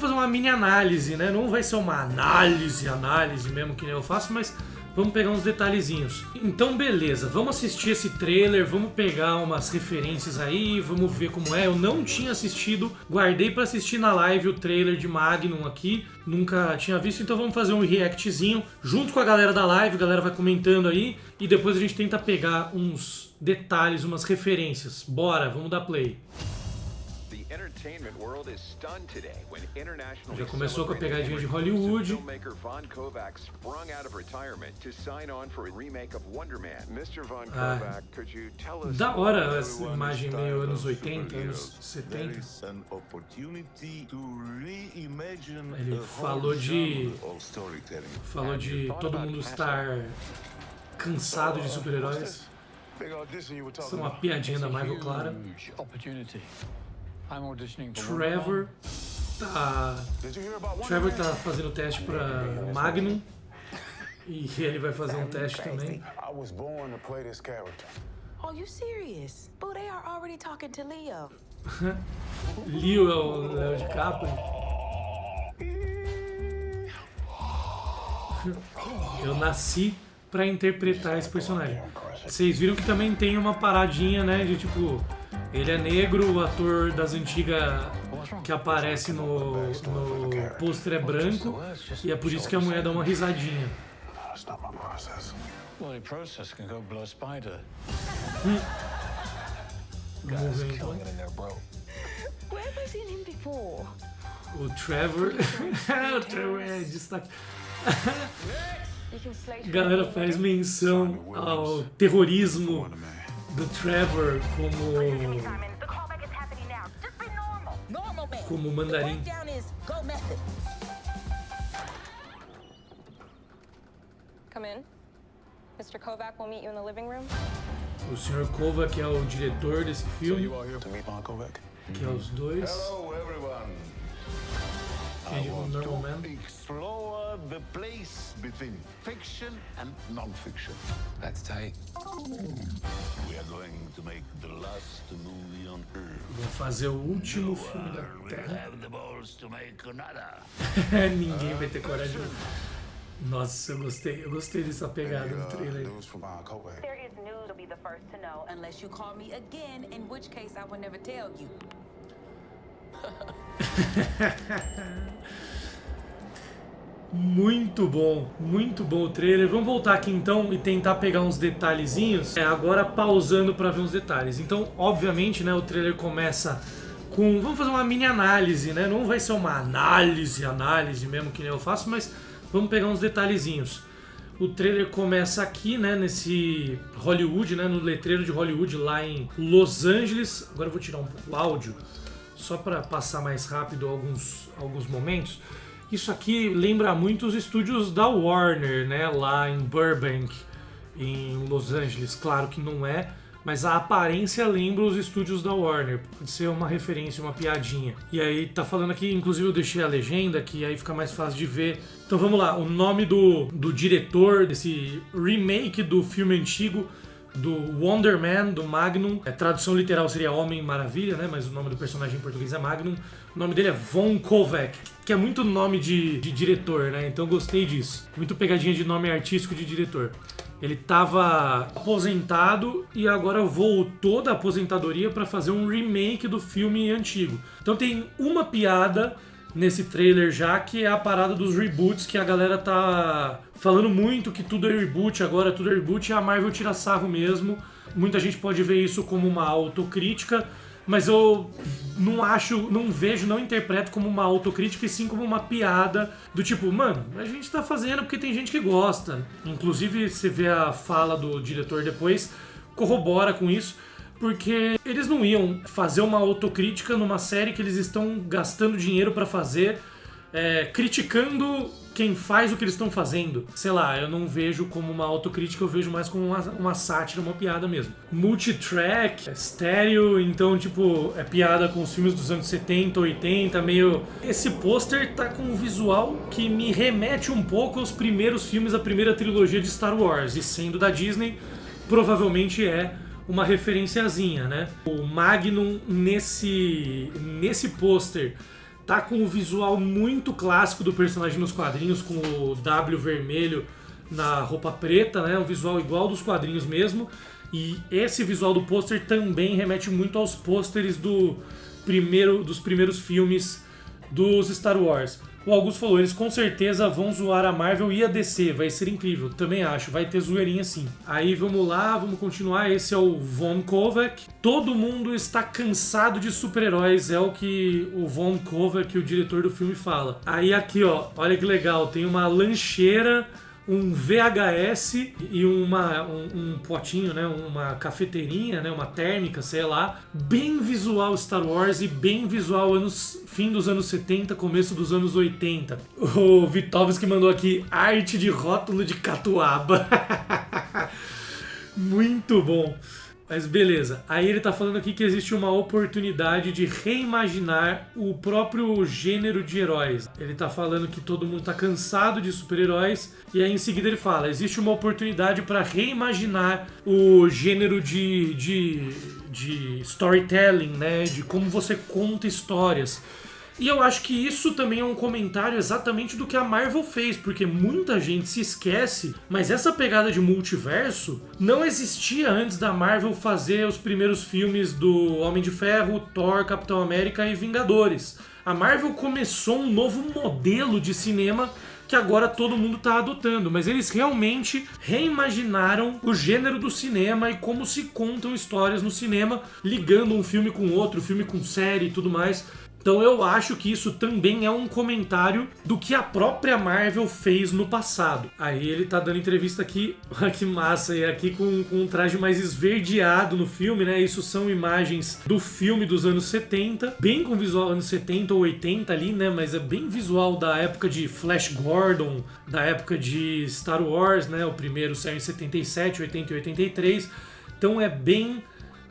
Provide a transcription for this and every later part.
fazer uma mini análise, né? Não vai ser uma análise mesmo que nem eu faço, mas vamos pegar uns detalhezinhos. Então beleza, vamos assistir esse trailer, vamos pegar umas referências aí, vamos ver como é. Eu não tinha assistido, guardei pra assistir na live o trailer de Magnum aqui, nunca tinha visto, então vamos fazer um reactzinho junto com a galera da live, a galera vai comentando aí e depois a gente tenta pegar uns detalhes, umas referências. Bora, vamos dar play. Já começou com a pegadinha de Hollywood. Da hora essa imagem meio anos 80, anos 70. Ele falou de todo mundo estar cansado de super-heróis. Isso é uma piadinha da Marvel, clara. Trevor tá fazendo teste pra Magnum e ele vai fazer um teste também. Oh, you serious? But they are already talking to Leo. Leo é o Leo DiCaprio. Eu nasci pra interpretar esse personagem. Vocês viram que também tem uma paradinha, né, de tipo, ele é negro, o ator das antigas que aparece no pôster é branco, e é por isso que a mulher dá uma risadinha. Vamos ver então. O Trevor. O Trevor é destaque. A galera faz menção ao terrorismo do Trevor como mandarim. Come in. Mr. Kovac will meet you in the living room. O Sr. Kovac é o diretor desse filme, que é os dois. Hello, everyone. Quem é o Normal Man? Explore the place between fiction and non-fiction. That's tight. We are going to make the last movie on Earth. Vou fazer o último filme da Terra. Have the balls to make another. Ninguém vai ter coragem. Nossa, eu gostei dessa pegada no trailer. There is news you'll be the first to know. Unless you call me again, in which case I will never tell you. Muito bom o trailer. Vamos voltar aqui então e tentar pegar uns detalhezinhos. Agora pausando para ver uns detalhes. Então, obviamente, né, o trailer começa com... Vamos fazer uma mini análise, né? Não vai ser uma análise mesmo que nem eu faço, mas vamos pegar uns detalhezinhos. O trailer começa aqui, né, nesse Hollywood, né, no letreiro de Hollywood lá em Los Angeles. Agora eu vou tirar um pouco o áudio, só para passar mais rápido alguns momentos. Isso aqui lembra muito os estúdios da Warner, né, lá em Burbank, em Los Angeles. Claro que não é, mas a aparência lembra os estúdios da Warner. Pode ser uma referência, uma piadinha. E aí tá falando aqui, inclusive eu deixei a legenda, que aí fica mais fácil de ver. Então vamos lá, o nome do diretor desse remake do filme antigo, do Wonder Man, do Magnum. A tradução literal seria Homem Maravilha, né? Mas o nome do personagem em português é Magnum. O nome dele é Von Kovac, que é muito nome de diretor, né? Então gostei disso. Muito pegadinha de nome artístico de diretor. Ele estava aposentado e agora voltou da aposentadoria para fazer um remake do filme antigo. Então tem uma piada nesse trailer já, que é a parada dos reboots, que a galera tá falando muito que tudo é reboot agora, tudo é reboot, e a Marvel tira sarro mesmo. Muita gente pode ver isso como uma autocrítica, mas eu não interpreto como uma autocrítica, e sim como uma piada do tipo, mano, a gente tá fazendo porque tem gente que gosta. Inclusive, você vê a fala do diretor depois, corrobora com isso, porque eles não iam fazer uma autocrítica numa série que eles estão gastando dinheiro pra fazer, criticando quem faz o que eles estão fazendo. Sei lá, eu não vejo como uma autocrítica, eu vejo mais como uma sátira, uma piada mesmo. Multitrack, estéreo, então, tipo, é piada com os filmes dos anos 70, 80, meio... Esse pôster tá com um visual que me remete um pouco aos primeiros filmes da primeira trilogia de Star Wars, e sendo da Disney, provavelmente é uma referenciazinha, né? O Magnum nesse pôster tá com o visual muito clássico do personagem nos quadrinhos, com o W vermelho na roupa preta, né? Um visual igual dos quadrinhos mesmo. E esse visual do pôster também remete muito aos pôsteres dos primeiros filmes dos Star Wars. O Augusto falou, eles com certeza vão zoar a Marvel e a DC, vai ser incrível. Também acho, vai ter zoeirinha sim. Aí vamos lá, vamos continuar. Esse é o Von Kovac. Todo mundo está cansado de super-heróis, é o que o Von Kovac, o diretor do filme, fala. Aí aqui, ó, olha que legal, tem uma lancheira, um VHS e um potinho, né, uma cafeteirinha, né, uma térmica, sei lá, bem visual Star Wars e bem visual fim dos anos 70, começo dos anos 80. O Vitovski mandou aqui arte de rótulo de catuaba. Muito bom. Mas beleza, aí ele tá falando aqui que existe uma oportunidade de reimaginar o próprio gênero de heróis. Ele tá falando que todo mundo tá cansado de super-heróis, e aí em seguida ele fala, existe uma oportunidade para reimaginar o gênero de storytelling, né, de como você conta histórias. E eu acho que isso também é um comentário exatamente do que a Marvel fez, porque muita gente se esquece, mas essa pegada de multiverso não existia antes da Marvel fazer os primeiros filmes do Homem de Ferro, Thor, Capitão América e Vingadores. A Marvel começou um novo modelo de cinema que agora todo mundo está adotando, mas eles realmente reimaginaram o gênero do cinema e como se contam histórias no cinema, ligando um filme com outro, filme com série e tudo mais. Então eu acho que isso também é um comentário do que a própria Marvel fez no passado. Aí ele tá dando entrevista aqui, olha que massa, e aqui com um traje mais esverdeado no filme, né? Isso são imagens do filme dos anos 70, bem com visual anos 70 ou 80 ali, né? Mas é bem visual da época de Flash Gordon, da época de Star Wars, né? O primeiro saiu em 77, 80 e 83. Então é bem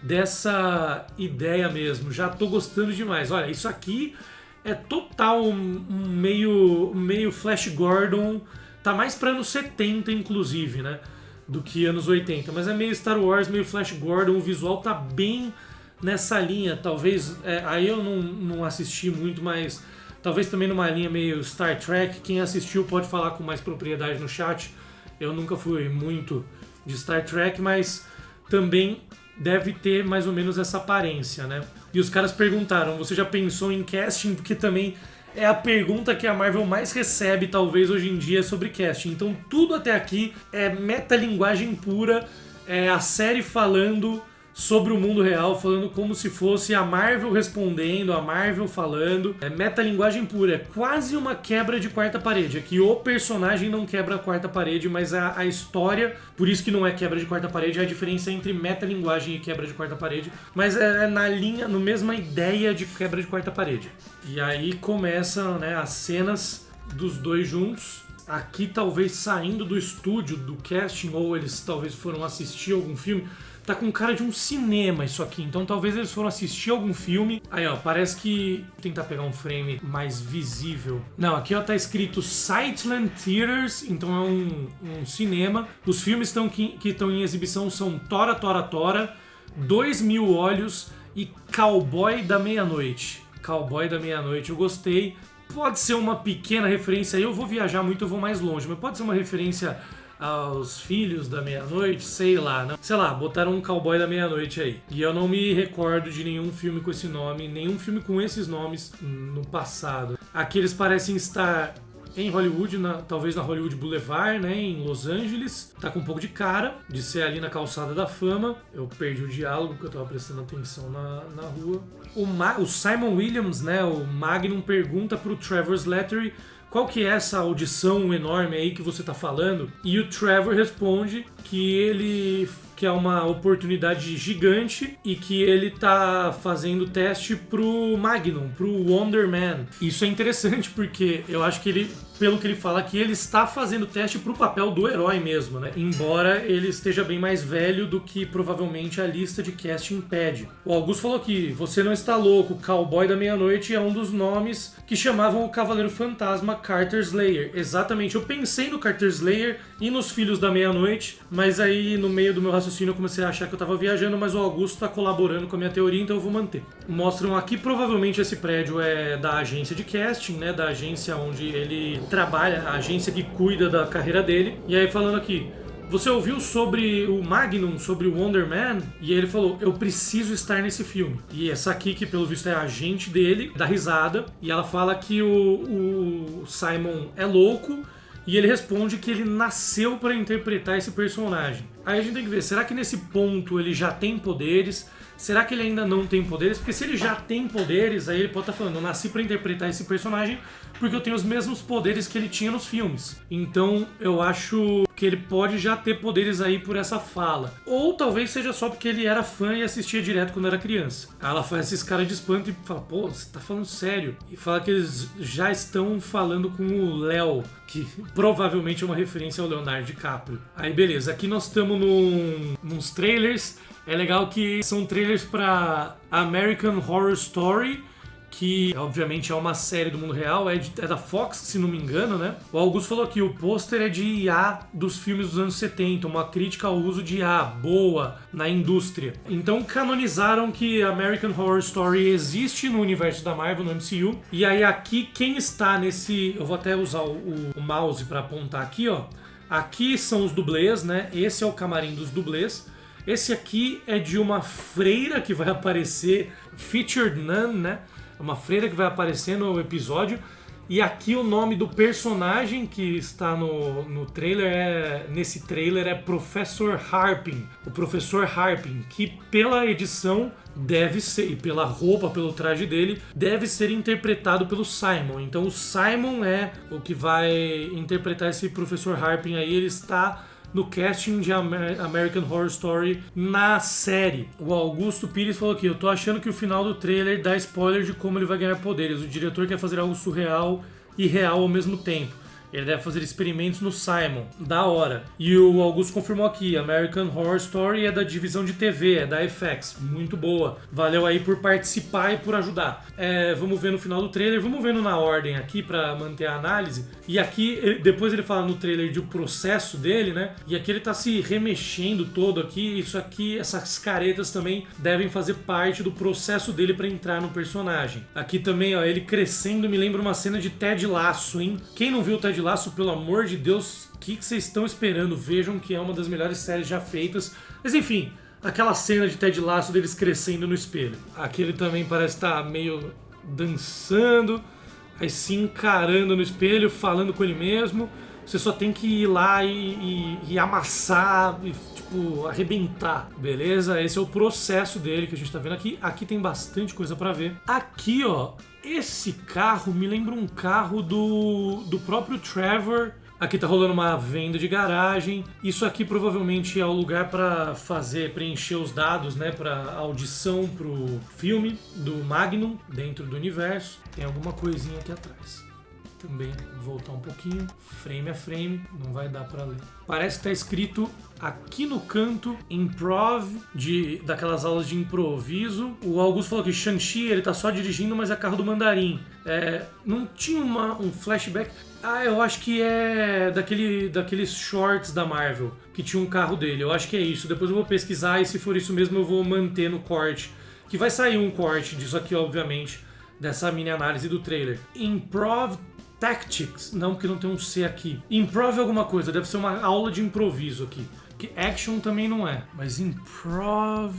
dessa ideia mesmo, já tô gostando demais. Olha, isso aqui é total um meio Flash Gordon, tá mais pra anos 70 inclusive, né, do que anos 80, mas é meio Star Wars, meio Flash Gordon, o visual tá bem nessa linha, talvez, aí eu não assisti muito, mas talvez também numa linha meio Star Trek. Quem assistiu pode falar com mais propriedade no chat, eu nunca fui muito de Star Trek, mas também deve ter mais ou menos essa aparência, né? E os caras perguntaram, você já pensou em casting? Porque também é a pergunta que a Marvel mais recebe, talvez, hoje em dia sobre casting. Então tudo até aqui é metalinguagem pura, é a série falando sobre o mundo real, falando como se fosse a Marvel respondendo, a Marvel falando. É metalinguagem pura, é quase uma quebra de quarta parede. Aqui o personagem não quebra a quarta parede, mas a história, por isso que não é quebra de quarta parede, é a diferença entre metalinguagem e quebra de quarta parede, mas é na linha, na mesma ideia de quebra de quarta parede. E aí começam, né, as cenas dos dois juntos. Aqui talvez saindo do estúdio, do casting, ou eles talvez foram assistir algum filme. Tá com cara de um cinema isso aqui, então talvez eles foram assistir algum filme. Aí ó, parece que... Vou tentar pegar um frame mais visível. Não, aqui ó tá escrito Sightland Theaters, então é um cinema. Os filmes que estão em exibição são Tora, Tora, Tora, 2000 Olhos e Cowboy da Meia-Noite. Cowboy da Meia-Noite, eu gostei. Pode ser uma pequena referência, eu vou viajar muito, eu vou mais longe, mas pode ser uma referência aos Filhos da Meia-Noite, sei lá, né? Sei lá, botaram um Cowboy da Meia-Noite aí. E eu não me recordo de nenhum filme com esse nome, nenhum filme com esses nomes no passado. Aqui eles parecem estar em Hollywood, talvez na Hollywood Boulevard, né, em Los Angeles. Tá com um pouco de cara de ser ali na Calçada da Fama. Eu perdi o diálogo porque eu tava prestando atenção na rua. O Simon Williams, né, o Magnum, pergunta pro Trevor Slattery qual que é essa audição enorme aí que você tá falando? E o Trevor responde que é uma oportunidade gigante e que ele tá fazendo teste pro Magnum, pro Wonder Man. Isso é interessante porque eu acho que ele, pelo que ele fala aqui, ele está fazendo teste pro papel do herói mesmo, né? Embora ele esteja bem mais velho do que provavelmente a lista de casting pede. O Augusto falou aqui, você não está louco, Cowboy da Meia-Noite é um dos nomes que chamavam o Cavaleiro Fantasma Carter Slayer. Exatamente, eu pensei no Carter Slayer e nos Filhos da Meia-Noite, mas aí no meio do meu raciocínio raciocínio eu comecei a achar que eu tava viajando, mas o Augusto tá colaborando com a minha teoria, então eu vou manter. Mostram aqui, provavelmente esse prédio é da agência de casting, né? Da agência onde ele trabalha, a agência que cuida da carreira dele. E aí falando aqui, você ouviu sobre o Magnum, sobre o Wonder Man? E ele falou, eu preciso estar nesse filme. E essa aqui, que pelo visto é a agente dele, dá risada. E ela fala que o Simon é louco. E ele responde que ele nasceu para interpretar esse personagem. Aí a gente tem que ver, será que nesse ponto ele já tem poderes? Será que ele ainda não tem poderes? Porque se ele já tem poderes, aí ele pode estar falando, eu nasci para interpretar esse personagem porque eu tenho os mesmos poderes que ele tinha nos filmes. Então eu acho que ele pode já ter poderes aí por essa fala. Ou talvez seja só porque ele era fã e assistia direto quando era criança. Aí ela faz esses caras de espanto e fala, pô, você tá falando sério? E fala que eles já estão falando com o Léo, que provavelmente é uma referência ao Leonardo DiCaprio. Aí beleza, aqui nós estamos nos trailers. É legal que são trailers para American Horror Story, que obviamente é uma série do mundo real, é da Fox, se não me engano, né? O Augusto falou aqui, o pôster é de IA dos filmes dos anos 70, uma crítica ao uso de IA boa na indústria. Então canonizaram que American Horror Story existe no universo da Marvel, no MCU. E aí aqui, quem está nesse... Eu vou até usar o mouse para apontar aqui, ó. Aqui são os dublês, né? Esse é o camarim dos dublês. Esse aqui é de uma freira que vai aparecer, Featured Nun, né? Uma freira que vai aparecer no episódio. E aqui o nome do personagem que está no trailer, nesse trailer, é Professor Harpin. O Professor Harpin, que pela edição deve ser, e pela roupa, pelo traje dele, deve ser interpretado pelo Simon. Então o Simon é o que vai interpretar esse Professor Harpin aí. Ele está no casting de American Horror Story na série. O Augusto Pires falou aqui, eu tô achando que o final do trailer dá spoiler de como ele vai ganhar poderes. O diretor quer fazer algo surreal e real ao mesmo tempo. Ele deve fazer experimentos no Simon. Da hora. E o Augusto confirmou aqui, American Horror Story é da divisão de TV, é da FX. Muito boa. Valeu aí por participar e por ajudar. Vamos ver no final do trailer. Vamos vendo na ordem aqui pra manter a análise. E aqui, depois ele fala no trailer do processo dele, né? E aqui ele tá se remexendo todo aqui. Isso aqui, essas caretas também devem fazer parte do processo dele pra entrar no personagem. Aqui também, ó, ele crescendo me lembra uma cena de Ted Lasso, hein? Quem não viu o Ted Lasso, pelo amor de Deus, o que vocês estão esperando? Vejam que é uma das melhores séries já feitas. Mas enfim, aquela cena de Ted Lasso deles crescendo no espelho. Aqui ele também parece estar meio dançando, aí se encarando no espelho, falando com ele mesmo. Você só tem que ir lá e amassar, e, tipo, arrebentar, beleza? Esse é o processo dele que a gente tá vendo aqui. Aqui tem bastante coisa pra ver. Aqui, ó, esse carro me lembra um carro do próprio Trevor. Aqui tá rolando uma venda de garagem. Isso aqui provavelmente é o lugar para preencher os dados, né, para audição pro filme do Magnum dentro do universo. Tem alguma coisinha aqui atrás. Também vou voltar um pouquinho, frame a frame, não vai dar para ler. Parece que tá escrito aqui no canto, improv, daquelas aulas de improviso. O Augusto falou que Shang-Chi, ele tá só dirigindo, mas é carro do Mandarim. Não tinha um flashback? Eu acho que é daqueles shorts da Marvel, que tinha um carro dele. Eu acho que é isso. Depois eu vou pesquisar e se for isso mesmo eu vou manter no corte. Que vai sair um corte disso aqui, obviamente, dessa mini análise do trailer. Improv Tactics. Não, porque não tem um C aqui. Improv é alguma coisa, deve ser uma aula de improviso aqui. Que action também não é. Mas improv,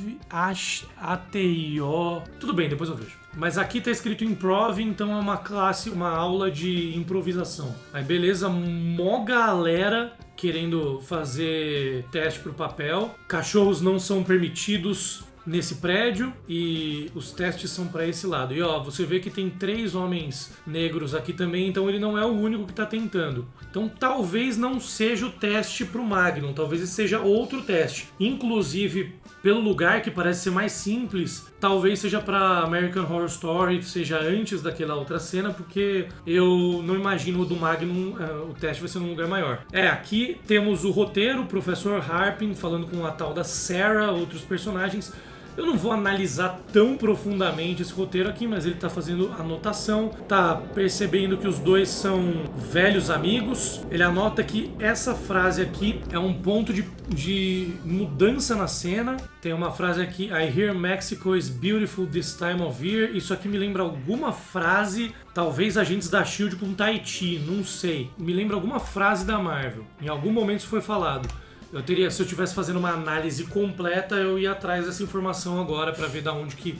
ATIO... Tudo bem, depois eu vejo. Mas aqui tá escrito improv, então é uma classe, uma aula de improvisação. Aí beleza, mó galera querendo fazer teste pro papel. Cachorros não são permitidos nesse prédio e os testes são para esse lado. E ó, você vê que tem 3 homens negros aqui também, então ele não é o único que tá tentando. Então talvez não seja o teste pro Magnum, talvez esse seja outro teste. Inclusive, pelo lugar que parece ser mais simples, talvez seja para American Horror Story, seja antes daquela outra cena, porque eu não imagino o do Magnum, o teste vai ser num lugar maior. Aqui temos o roteiro, o Professor Harpin falando com a tal da Sarah, outros personagens. Eu não vou analisar tão profundamente esse roteiro aqui, mas ele tá fazendo anotação, tá percebendo que os dois são velhos amigos. Ele anota que essa frase aqui é um ponto de mudança na cena. Tem uma frase aqui: I hear Mexico is beautiful this time of year. Isso aqui me lembra alguma frase, talvez Agentes da S.H.I.E.L.D. com Tahiti, não sei. Me lembra alguma frase da Marvel. Em algum momento isso foi falado. Se eu estivesse fazendo uma análise completa, eu ia atrás dessa informação agora para ver da onde que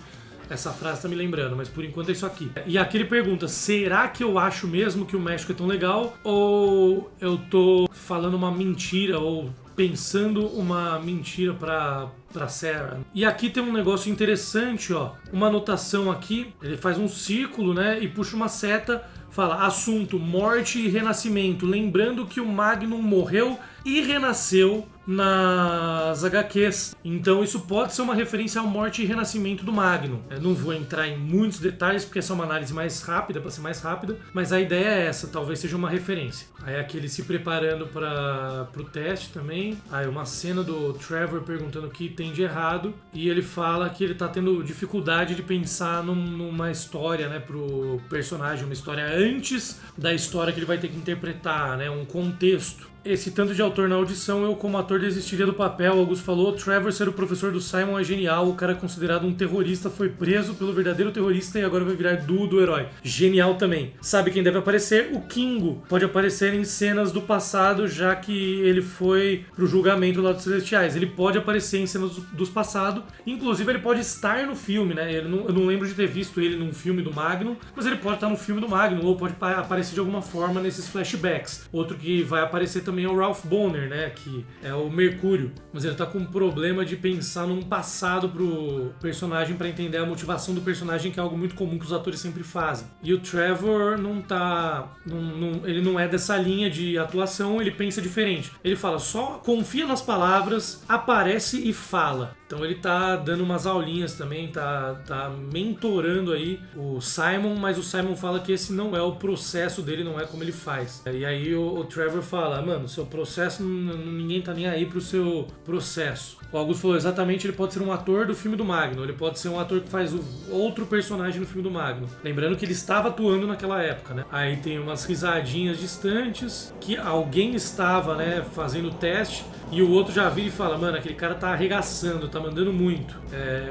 essa frase tá me lembrando, mas por enquanto é isso aqui. E aqui ele pergunta: será que eu acho mesmo que o México é tão legal? Ou eu tô falando uma mentira, ou pensando uma mentira pra Sarah? E aqui tem um negócio interessante, ó. Uma anotação aqui, ele faz um círculo, né, e puxa uma seta, fala: assunto, morte e renascimento. Lembrando que o Magnum morreu e renasceu nas HQs. Então isso pode ser uma referência à morte e renascimento do Magnum. Eu não vou entrar em muitos detalhes, porque essa é uma análise mais rápida, para ser mais rápida, mas a ideia é essa, talvez seja uma referência. Aí aqui ele se preparando para o teste também. Aí uma cena do Trevor perguntando o que tem de errado, e ele fala que ele tá tendo dificuldade de pensar numa história, né, pro personagem, uma história antes da história que ele vai ter que interpretar, né, um contexto. Esse tanto de autor na audição, eu como ator desistiria do papel. Augusto falou: Trevor ser o professor do Simon é genial, o cara é considerado um terrorista, foi preso pelo verdadeiro terrorista e agora vai virar do herói. Genial também. Sabe quem deve aparecer? O Kingo. Pode aparecer em cenas do passado, já que ele foi pro julgamento lá dos Celestiais. Ele pode aparecer em cenas dos passados, inclusive ele pode estar no filme, né? Eu não lembro de ter visto ele num filme do Magnum, mas ele pode estar no filme do Magnum, ou pode aparecer de alguma forma nesses flashbacks. Outro que vai aparecer também é o Ralph Bonner, né, que é o Mercúrio, mas ele tá com um problema de pensar num passado pro personagem para entender a motivação do personagem, que é algo muito comum que os atores sempre fazem. E o Trevor ele não é dessa linha de atuação, ele pensa diferente. Ele fala: só confia nas palavras, aparece e fala. Então ele tá dando umas aulinhas também, tá mentorando aí o Simon, mas o Simon fala que esse não é o processo dele, não é como ele faz. E aí o Trevor fala: mano, seu processo, ninguém tá nem aí pro seu processo. O Augusto falou: exatamente, ele pode ser um ator do filme do Magnum, ele pode ser um ator que faz outro personagem no filme do Magnum. Lembrando que ele estava atuando naquela época, né? Aí tem umas risadinhas distantes, que alguém estava, né, fazendo o teste, e o outro já vira e fala: mano, aquele cara tá arregaçando, tá mandando muito.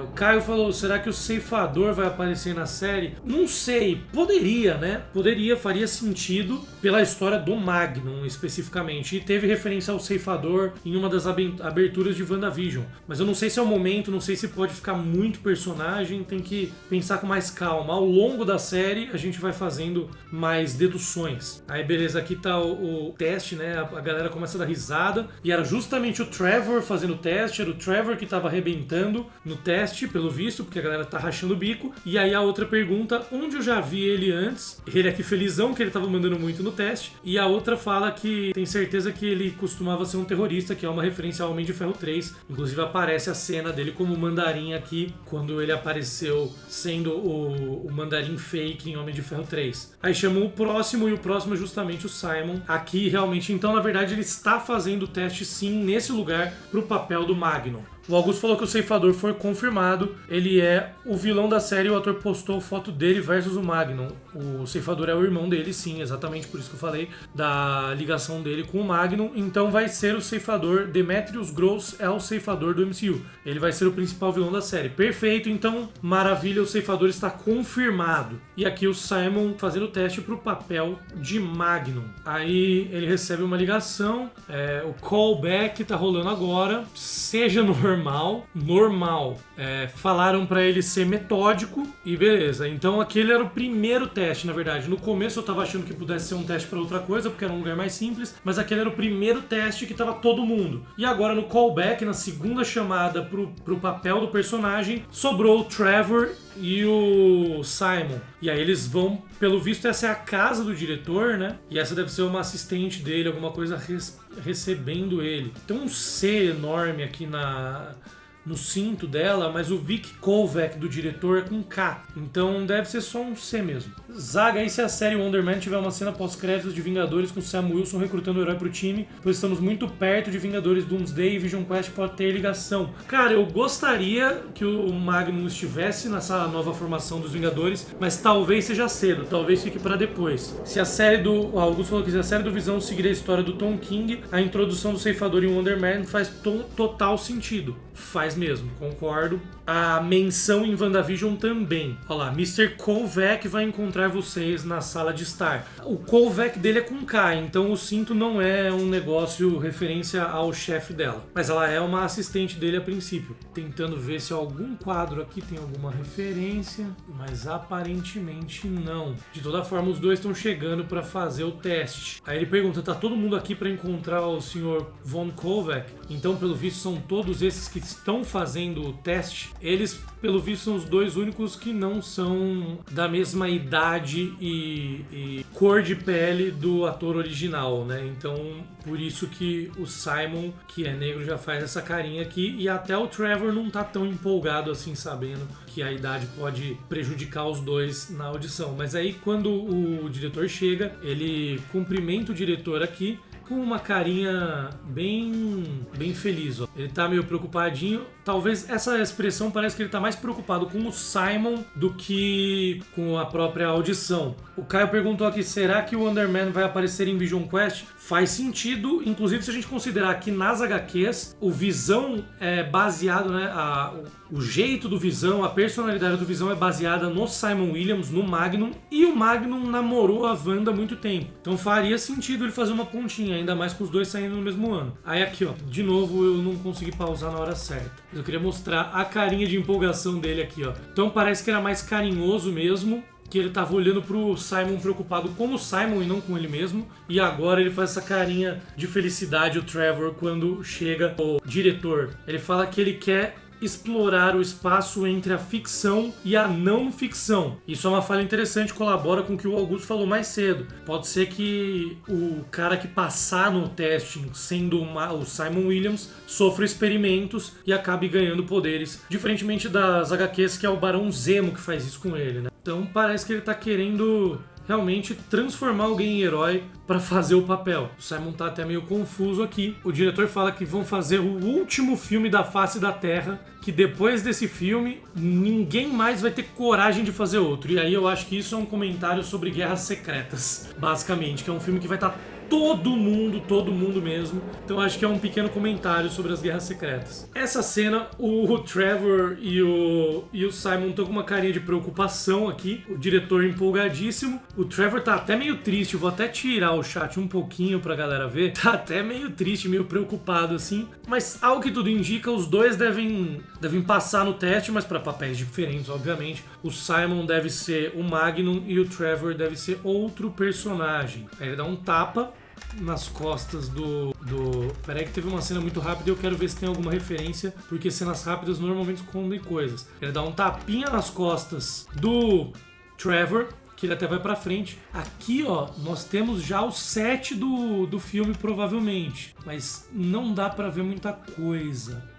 O Caio falou: será que o Ceifador vai aparecer na série? Não sei, poderia, né? Poderia, faria sentido pela história do Magnum especificamente. E teve referência ao Ceifador em uma das aberturas de WandaVision. Mas eu não sei se é o momento, não sei se pode ficar muito personagem, tem que pensar com mais calma. Ao longo da série a gente vai fazendo mais deduções. Aí beleza, aqui tá o teste, né? A galera começa a dar risada, e era justamente o Trevor fazendo o teste, era o Trevor que tava arrebentando no teste, pelo visto, porque a galera tá rachando o bico. E aí a outra pergunta: onde eu já vi ele antes? Ele aqui felizão que ele tava mandando muito no teste. E a outra fala que tem certeza que ele costumava ser um terrorista, que é uma referência ao Homem de Ferro 3. Inclusive aparece a cena dele como mandarim aqui, quando ele apareceu sendo o mandarim fake em Homem de Ferro 3. Aí chamam o próximo, e o próximo é justamente o Simon. Aqui realmente, então, na verdade, ele está fazendo o teste sim nesse lugar pro papel do Magnum. O Augusto falou que o Ceifador foi confirmado, ele é o vilão da série, o ator postou foto dele versus o Magnum. O Ceifador é o irmão dele, sim, exatamente por isso que eu falei da ligação dele com o Magnum. Então vai ser o Ceifador, Demetrius Gross é o Ceifador do MCU. Ele vai ser o principal vilão da série. Perfeito, então, maravilha, o Ceifador está confirmado. E aqui o Simon fazendo o teste pro papel de Magnum. Aí ele recebe uma ligação, o callback tá rolando agora, seja normal. Falaram pra ele ser metódico e beleza. Então aquele era o primeiro teste, na verdade. No começo eu tava achando que pudesse ser um teste pra outra coisa, porque era um lugar mais simples, mas aquele era o primeiro teste que tava todo mundo. E agora no callback, na segunda chamada pro papel do personagem, sobrou o Trevor e o Simon. E aí eles vão, pelo visto essa é a casa do diretor, né? E essa deve ser uma assistente dele, alguma coisa recebendo ele. Tem um C enorme aqui no cinto dela, mas o Vic Kovac do diretor é com K, então deve ser só um C mesmo. Zaga aí se a série Wonder Man tiver uma cena pós-créditos de Vingadores com Sam Wilson recrutando o herói pro time, pois estamos muito perto de Vingadores Doomsday e Vision Quest pode ter ligação. Cara, eu gostaria que o Magnum estivesse nessa nova formação dos Vingadores, mas talvez seja cedo, talvez fique pra depois. Se a série do... O Augusto falou que se a série do Visão seguir a história do Tom King, a introdução do Ceifador em Wonder Man faz total sentido. Faz mesmo, concordo. A menção em WandaVision também. Olha lá, Mr. Kovac vai encontrar vocês na sala de estar. O Kovac dele é com K, então o cinto não é um negócio referência ao chefe dela. Mas ela é uma assistente dele a princípio. Tentando ver se algum quadro aqui tem alguma referência, mas aparentemente não. De toda forma, os dois estão chegando para fazer o teste. Aí ele pergunta, tá todo mundo aqui para encontrar o Sr. Von Kovac? Então, pelo visto, são todos esses que estão fazendo o teste. Eles, pelo visto, são os dois únicos que não são da mesma idade e cor de pele do ator original, né? Então, por isso que o Simon, que é negro, já faz essa carinha aqui, e até o Trevor não tá tão empolgado assim, sabendo que a idade pode prejudicar os dois na audição. Mas aí, quando o diretor chega, ele cumprimenta o diretor aqui com uma carinha bem feliz, ó. Ele tá meio preocupadinho. Talvez essa expressão parece que ele tá mais preocupado com o Simon do que com a própria audição. O Caio perguntou aqui, será que o Wonder Man vai aparecer em Vision Quest? Faz sentido, inclusive se a gente considerar que nas HQs o Visão é baseado, né, o jeito do Visão, a personalidade do Visão é baseada no Simon Williams, no Magnum, e o Magnum namorou a Wanda há muito tempo. Então faria sentido ele fazer uma pontinha, ainda mais com os dois saindo no mesmo ano. Aí aqui, ó, de novo eu não consegui pausar na hora certa. Eu queria mostrar a carinha de empolgação dele aqui, ó. Então parece que era mais carinhoso mesmo, que ele tava olhando pro Simon preocupado com o Simon e não com ele mesmo. E agora ele faz essa carinha de felicidade, o Trevor, quando chega o diretor. Ele fala que ele quer explorar o espaço entre a ficção e a não ficção. Isso é uma falha interessante, colabora com o que o Augusto falou mais cedo. Pode ser que o cara que passar no testing, sendo o Simon Williams, sofra experimentos e acabe ganhando poderes, diferentemente das HQs, que é o Barão Zemo que faz isso com ele, né? Então parece que ele tá querendo realmente transformar alguém em herói para fazer o papel. O Simon tá até meio confuso aqui. O diretor fala que vão fazer o último filme da face da Terra, que depois desse filme ninguém mais vai ter coragem de fazer outro. E aí eu acho que isso é um comentário sobre Guerras Secretas, basicamente, que é um filme que vai estar todo mundo mesmo. Então acho que é um pequeno comentário sobre as Guerras Secretas. Essa cena, o Trevor e o Simon estão com uma carinha de preocupação aqui. O diretor empolgadíssimo. O Trevor tá até meio triste. Vou até tirar o chat um pouquinho pra galera ver. Tá até meio triste, meio preocupado assim. Mas ao que tudo indica, os dois devem passar no teste, mas para papéis diferentes, obviamente. O Simon deve ser o Magnum e o Trevor deve ser outro personagem. Aí ele dá um tapa nas costas do... Peraí que teve uma cena muito rápida e eu quero ver se tem alguma referência, porque cenas rápidas normalmente escondem coisas. Ele dá um tapinha nas costas do Trevor, que ele até vai pra frente. Aqui, ó, nós temos já o set do filme, provavelmente. Mas não dá pra ver muita coisa.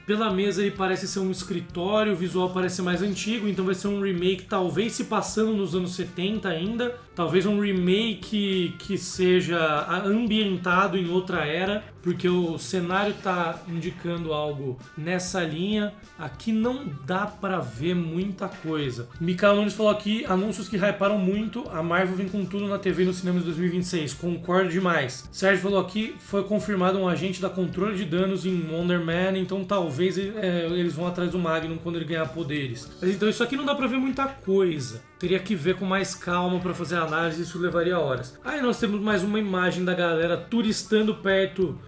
Pela mesa ele parece ser um escritório, o visual parece ser mais antigo, então vai ser um remake talvez se passando nos anos 70 ainda. Talvez um remake que seja ambientado em outra era, porque o cenário tá indicando algo nessa linha. Aqui não dá pra ver muita coisa. Mikael Nunes falou aqui, anúncios que hyparam muito, a Marvel vem com tudo na TV e no cinema de 2026, concordo demais. Sérgio falou aqui, foi confirmado um agente da controle de danos em Wonder Man, então talvez eles vão atrás do Magnum quando ele ganhar poderes. Mas então isso aqui não dá pra ver muita coisa. Teria que ver com mais calma pra fazer a análise, isso levaria horas. Aí nós temos mais uma imagem da galera turistando perto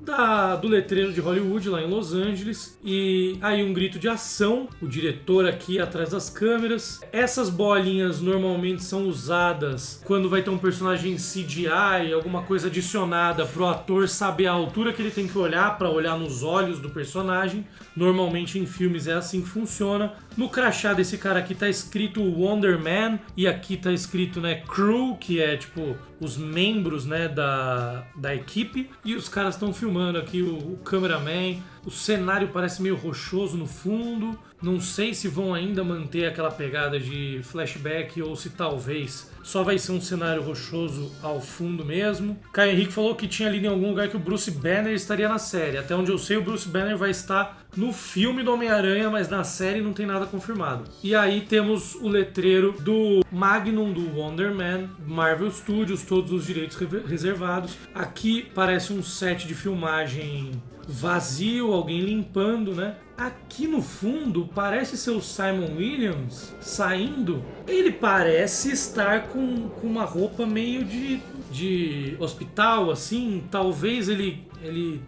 do letreiro de Hollywood, lá em Los Angeles. E aí um grito de ação, o diretor aqui atrás das câmeras. Essas bolinhas normalmente são usadas quando vai ter um personagem CGI, alguma coisa adicionada pro ator saber a altura que ele tem que olhar pra olhar nos olhos do personagem. Normalmente em filmes é assim que funciona. No crachá desse cara aqui tá escrito Wonder Man. e aqui tá escrito, né, crew, que é tipo os membros, né, da equipe, e os caras estão filmando aqui, o cameraman, o cenário parece meio rochoso no fundo, não sei se vão ainda manter aquela pegada de flashback ou se talvez só vai ser um cenário rochoso ao fundo mesmo. Caio Henrique falou que tinha lido em algum lugar que o Bruce Banner estaria na série. Até onde eu sei, o Bruce Banner vai estar no filme do Homem-Aranha, mas na série não tem nada confirmado. E aí temos o letreiro do Magnum, do Wonder Man, Marvel Studios, todos os direitos reservados. Aqui parece um set de filmagem vazio, alguém limpando, né? Aqui no fundo parece ser o Simon Williams saindo. Ele parece estar com uma roupa meio de hospital, assim. Talvez ele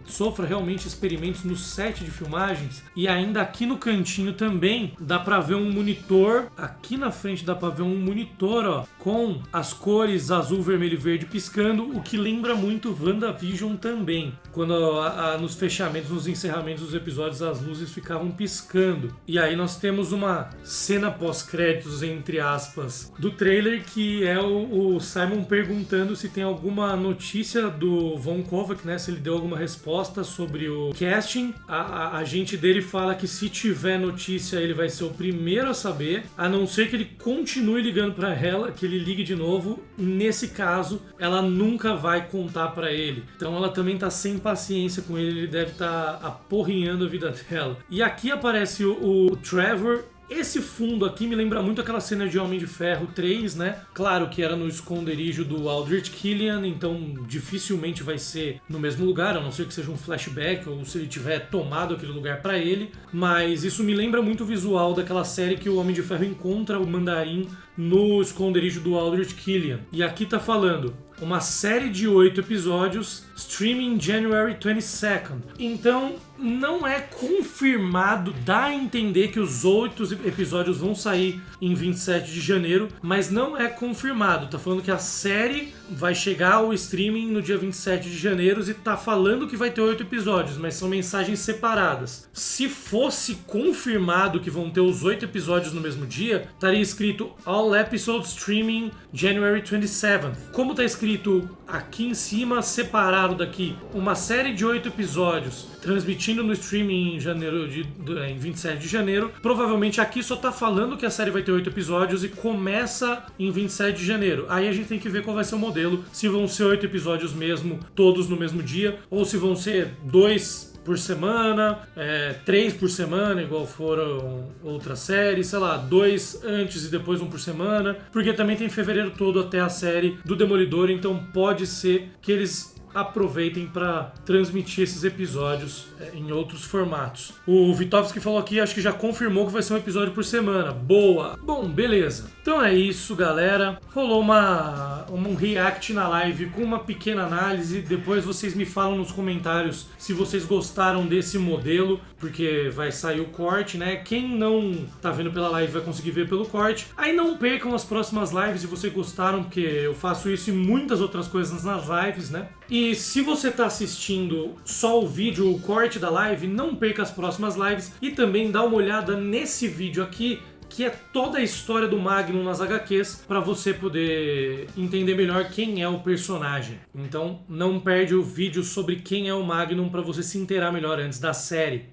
sofra realmente experimentos no set de filmagens. E ainda aqui no cantinho também dá pra ver um monitor. Aqui na frente dá pra ver um monitor, ó, com as cores azul, vermelho e verde piscando, o que lembra muito WandaVision também. Quando nos fechamentos, nos encerramentos dos episódios, as luzes ficavam piscando. E aí nós temos uma cena pós-créditos, entre aspas, do trailer, que é o Simon perguntando se tem alguma notícia do Von Kovac, né? Se ele deu alguma resposta sobre o casting. A agente dele fala que se tiver notícia ele vai ser o primeiro a saber, a não ser que ele continue ligando pra ela, que ele ligue de novo. Nesse caso, ela nunca vai contar pra ele. Então ela também tá sem paciência com ele deve estar aporrinhando a vida dela. E aqui aparece o Trevor. Esse fundo aqui me lembra muito aquela cena de Homem de Ferro 3, né? Claro que era no esconderijo do Aldrich Killian, então dificilmente vai ser no mesmo lugar, a não ser que seja um flashback ou se ele tiver tomado aquele lugar pra ele. Mas isso me lembra muito o visual daquela série que o Homem de Ferro encontra o Mandarim no esconderijo do Aldrich Killian. E aqui tá falando uma série de 8 episódios, streaming January 22nd. Então, não é confirmado, dá a entender que os 8 episódios vão sair em 27 de janeiro, mas não é confirmado. Tá falando que a série vai chegar ao streaming no dia 27 de janeiro e tá falando que vai ter 8 episódios, mas são mensagens separadas. Se fosse confirmado que vão ter os 8 episódios no mesmo dia, estaria escrito All Episodes Streaming January 27th. Como tá escrito aqui em cima, separado daqui, uma série de 8 episódios transmitindo no streaming em 27 de janeiro, provavelmente aqui só tá falando que a série vai ter 8 episódios e começa em 27 de janeiro. Aí a gente tem que ver qual vai ser o modelo, se vão ser 8 episódios mesmo, todos no mesmo dia, ou se vão ser 2 por semana, 3 por semana, igual foram outras séries, sei lá, 2 antes e depois 1 por semana, porque também tem fevereiro todo até a série do Demolidor, então pode ser que eles aproveitem para transmitir esses episódios em outros formatos. O Vitovski falou aqui, acho que já confirmou que vai ser um episódio por semana. Boa! Bom, beleza. Então é isso, galera. Rolou um react na live com uma pequena análise. Depois vocês me falam nos comentários se vocês gostaram desse modelo, porque vai sair o corte, né? Quem não tá vendo pela live vai conseguir ver pelo corte. Aí não percam as próximas lives se vocês gostaram, porque eu faço isso e muitas outras coisas nas lives, né? E se você tá assistindo só o vídeo, o corte da live, não perca as próximas lives e também dá uma olhada nesse vídeo aqui, que é toda a história do Magnum nas HQs, para você poder entender melhor quem é o personagem. Então não perde o vídeo sobre quem é o Magnum para você se inteirar melhor antes da série.